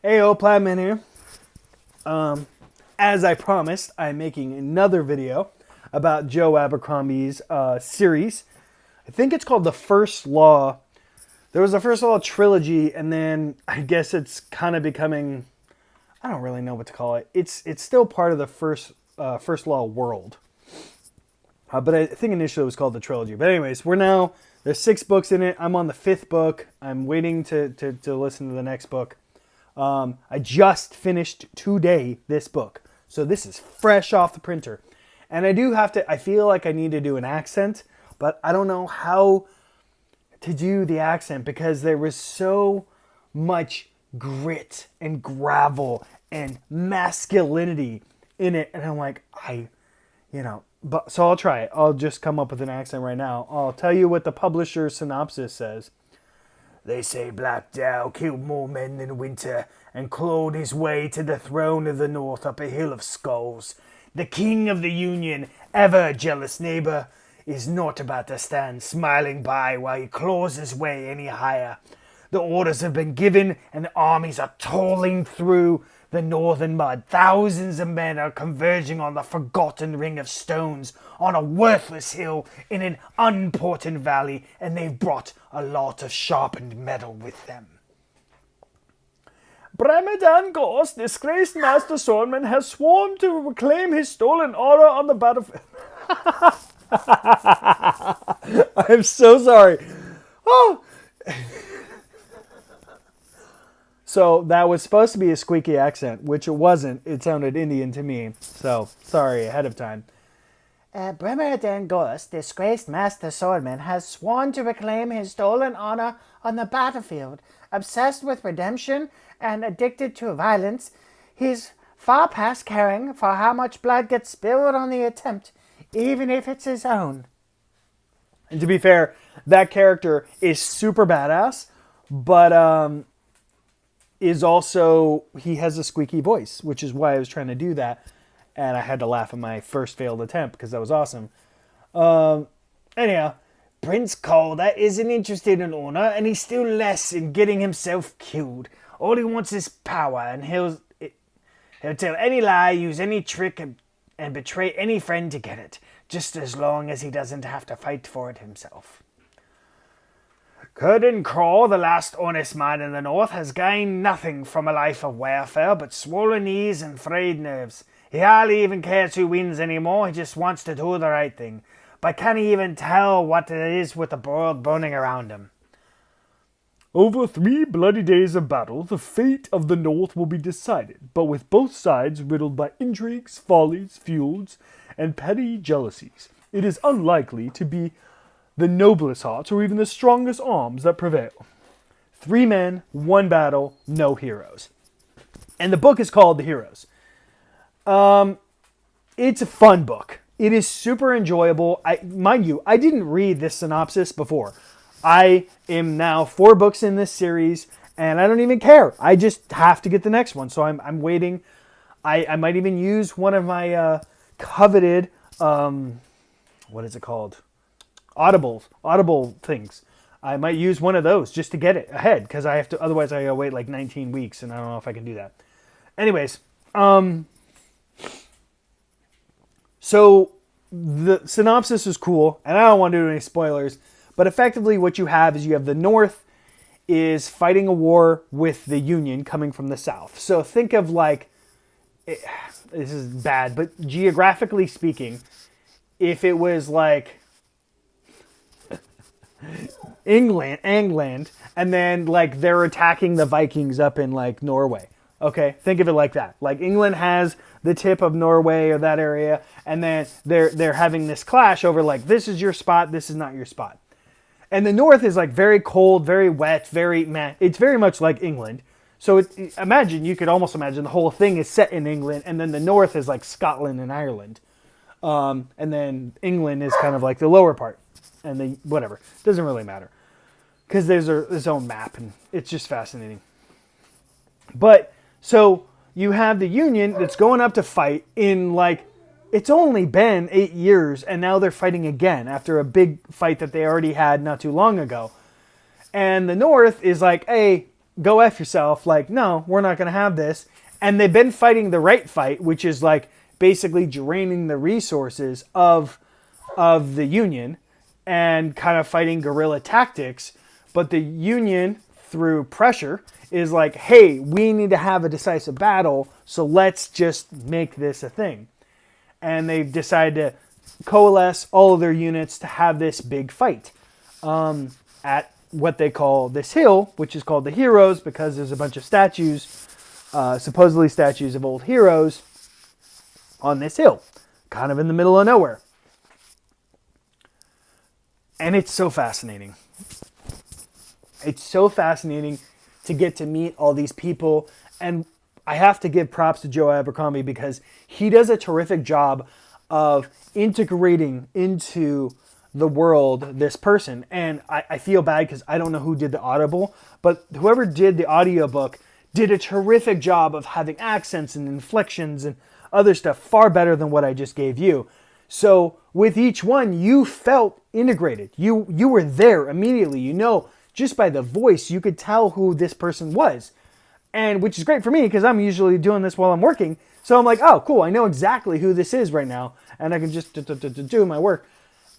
Ayo, Plattman here. As I promised, I'm making another video about Joe Abercrombie's series. I think it's called The First Law. There was a First Law trilogy, and then I guess it's kind of becoming, I don't really know what to call it. It's still part of the First Law world. But I think initially it was called the trilogy. But anyways, there's 6 books in it. I'm on the 5th book. I'm waiting to listen to the next book. I just finished today this book. So this is fresh off the printer. And I feel like I need to do an accent, but I don't know how to do the accent because there was so much grit and gravel and masculinity in it. And I'm like, so I'll try it. I'll just come up with an accent right now. I'll tell you what the publisher's synopsis says. They say Black Dow killed more men than Winter and clawed his way to the throne of the North up a hill of skulls. The king of the Union, ever jealous neighbor, is not about to stand smiling by while he claws his way any higher. The orders have been given and the armies are toiling through the northern mud. Thousands of men are converging on the forgotten ring of stones on a worthless hill in an unimportant valley, and they've brought a lot of sharpened metal with them. Bramadan Ghost, disgraced master swordsman, has sworn to reclaim his stolen honor on the battlefield. I'm so sorry. Oh. So that was supposed to be a squeaky accent, which it wasn't. It sounded Indian to me. So, sorry ahead of time. Bremer Ghost, disgraced master swordsman, has sworn to reclaim his stolen honor on the battlefield. Obsessed with redemption and addicted to violence, he's far past caring for how much blood gets spilled on the attempt, even if it's his own. And to be fair, that character is super badass, but he has a squeaky voice, which is why I was trying to do that. And I had to laugh at my first failed attempt because that was awesome. Anyhow, Prince Calder isn't interested in honor, and he's still less in getting himself killed. All he wants is power, and he'll tell any lie, use any trick, and betray any friend to get it, just as long as he doesn't have to fight for it himself. Curden Craw, the last honest man in the north, has gained nothing from a life of warfare but swollen knees and frayed nerves. He hardly even cares who wins anymore, he just wants to do the right thing. But can he even tell what it is with the world burning around him? Over 3 bloody days of battle, the fate of the North will be decided, but with both sides riddled by intrigues, follies, feuds, and petty jealousies, it is unlikely to be the noblest hearts or even the strongest arms that prevail. 3 men, 1 battle, no heroes. And the book is called The Heroes. It's a fun book. It is super enjoyable. Mind you, I didn't read this synopsis before. I am now 4 books in this series, and I don't even care. I just have to get the next one, so I'm waiting. I might even use one of my coveted, what is it called? Audible things. I might use one of those just to get it ahead, because otherwise I gotta wait like 19 weeks, and I don't know if I can do that. Anyways, so the synopsis is cool, and I don't want to do any spoilers, but effectively what you have is the North is fighting a war with the Union coming from the South. So think of this is bad, but geographically speaking, if it was like England, and then they're attacking the Vikings up in Norway. Okay, think of it like that. England has the tip of Norway or that area, and then they're having this clash over this is your spot, this is not your spot. And the North is very cold, very wet, very meh. It's very much like England. So you could almost imagine the whole thing is set in England, and then the North is like Scotland and Ireland. And then England is kind of the lower part. And whatever. Doesn't really matter. Because there's its own map, and it's just fascinating. But, so, you have the Union that's going up to fight in, it's only been 8 years, and now they're fighting again after a big fight that they already had not too long ago. And the North is hey, go F yourself. Like, no, we're not going to have this. And they've been fighting the right fight, which is like basically draining the resources of the Union and kind of fighting guerrilla tactics. But the Union, through pressure, is like, hey, we need to have a decisive battle, so let's just make this a thing. And they've decided to coalesce all of their units to have this big fight at what they call this hill, which is called the Heroes, because there's a bunch of statues, supposedly statues of old heroes, on this hill, kind of in the middle of nowhere. And it's so fascinating. It's so fascinating to get to meet all these people. And I have to give props to Joe Abercrombie because he does a terrific job of integrating into the world this person. And I feel bad because I don't know who did the Audible, but whoever did the audiobook did a terrific job of having accents and inflections and other stuff far better than what I just gave you. So with each one, you felt integrated. You were there immediately. You know, just by the voice, you could tell who this person was. And which is great for me because I'm usually doing this while I'm working. So I'm like, oh, cool. I know exactly who this is right now. And I can just do my work.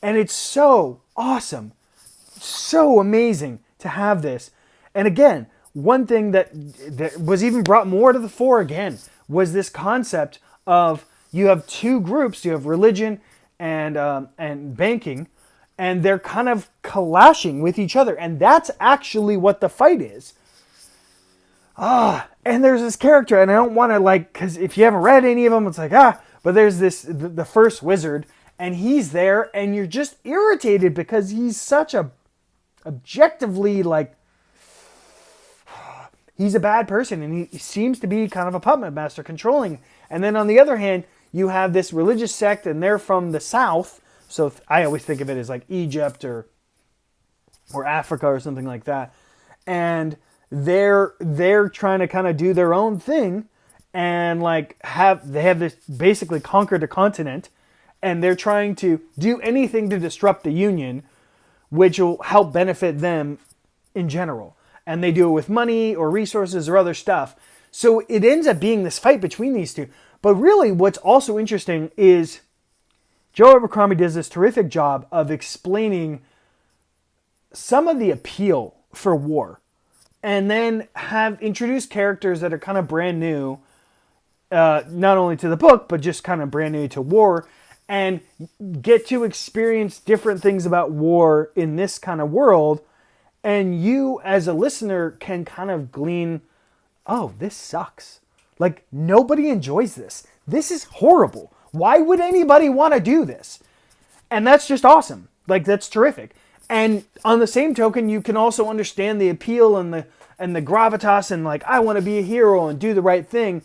And it's so awesome. So amazing to have this. And again, one thing that was even brought more to the fore again was this concept of you have two groups. You have religion and banking. And they're kind of clashing with each other. And that's actually what the fight is. And there's this character, and I don't want to because if you haven't read any of them, it's like, but there's the first wizard, and he's there, and you're just irritated because he's such a, objectively, he's a bad person, and he seems to be kind of a puppet master controlling. And then on the other hand, you have this religious sect, and they're from the south, so I always think of it as like Egypt or Africa or something like that, and they're trying to kind of do their own thing and they have this basically conquered a continent, and they're trying to do anything to disrupt the Union, which will help benefit them in general. And they do it with money or resources or other stuff. So it ends up being this fight between these two. But really what's also interesting is Joe Abercrombie does this terrific job of explaining some of the appeal for war. And then have introduced characters that are kind of brand new, not only to the book, but just kind of brand new to war, and get to experience different things about war in this kind of world. And you, as a listener, can kind of glean, oh, this sucks. Like, nobody enjoys this. This is horrible. Why would anybody want to do this? And that's just awesome. Like, that's terrific. And on the same token, you can also understand the appeal and the gravitas and I want to be a hero and do the right thing.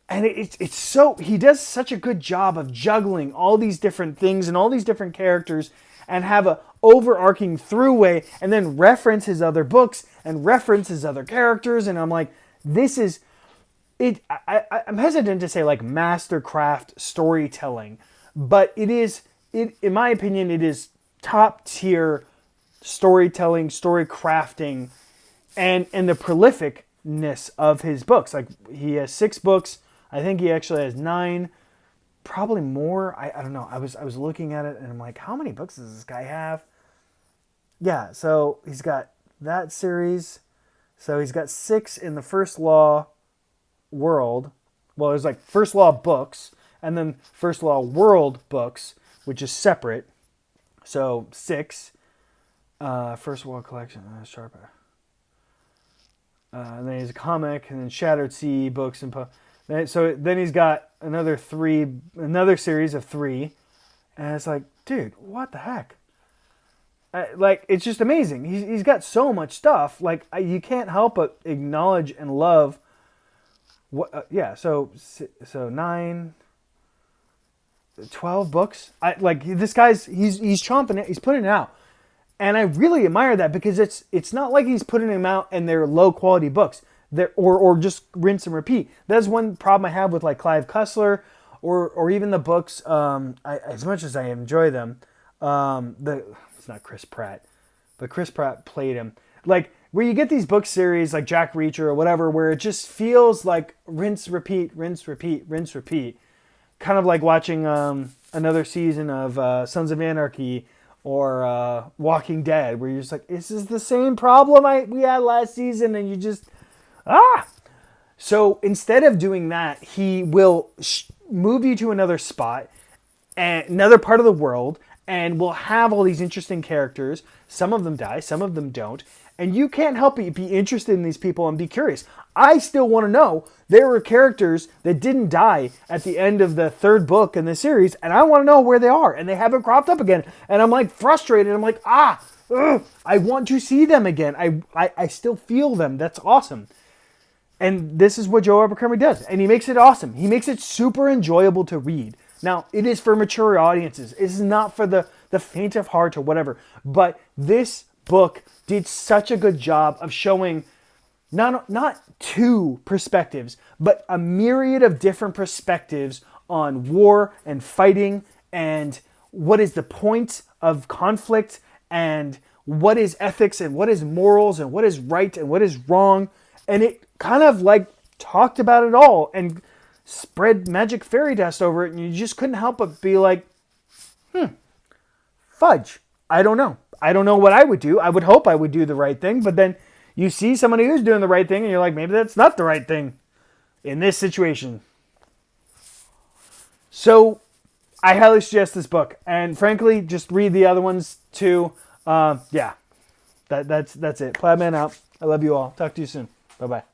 And it's so, he does such a good job of juggling all these different things and all these different characters and have a overarching throughway and then reference his other books and reference his other characters. And I'm like, this is it. I'm hesitant to say mastercraft storytelling, but in my opinion, it is top tier storytelling, story crafting, and the prolificness of his books. Like, he has 6 books. I think he actually has 9, probably more. I don't know. I was looking at it and I'm like, how many books does this guy have? Yeah, so he's got that series. So he's got 6 in the First Law world. Well, there's First Law books and then First Law world books, which is separate. So 6, First World Collection, Sharper. And then he's a comic, and then Shattered Sea books, and so then he's got another series of 3, and it's like, dude, what the heck? It's just amazing. He's got so much stuff. You can't help but acknowledge and love. So 9. 12 books. This guy's he's chomping it. He's putting it out, and I really admire that because it's not like he's putting them out and they're low quality books. They're or just rinse and repeat. That's one problem I have with Clive Cussler or even the books. As much as I enjoy them, it's not Chris Pratt, but Chris Pratt played him. where you get these book series like Jack Reacher or whatever, where it just feels like rinse, repeat, rinse, repeat, rinse, repeat. Kind of like watching another season of Sons of Anarchy or Walking Dead, where you're just like, this is the same problem we had last season, and you just, So instead of doing that, he will move you to another spot, another part of the world, and we'll have all these interesting characters. Some of them die, some of them don't. And you can't help but be interested in these people and be curious. I still want to know. There were characters that didn't die at the end of the third book in the series, and I want to know where they are, and they haven't cropped up again. And I'm like frustrated. I'm like, I want to see them again. I still feel them. That's awesome. And this is what Joe Abercrombie does. And he makes it awesome. He makes it super enjoyable to read. Now, it is for mature audiences. It's not for the faint of heart or whatever. But this book did such a good job of showing not two perspectives, but a myriad of different perspectives on war and fighting and what is the point of conflict and what is ethics and what is morals and what is right and what is wrong. And it kind of like talked about it all and spread magic fairy dust over it, and you just couldn't help but be like, fudge. I don't know. I don't know what I would do. I would hope I would do the right thing, but then you see somebody who's doing the right thing, and you're like, maybe that's not the right thing in this situation. So I highly suggest this book, and frankly, just read the other ones too. That's it. Plaidman out. I love you all. Talk to you soon. Bye-bye.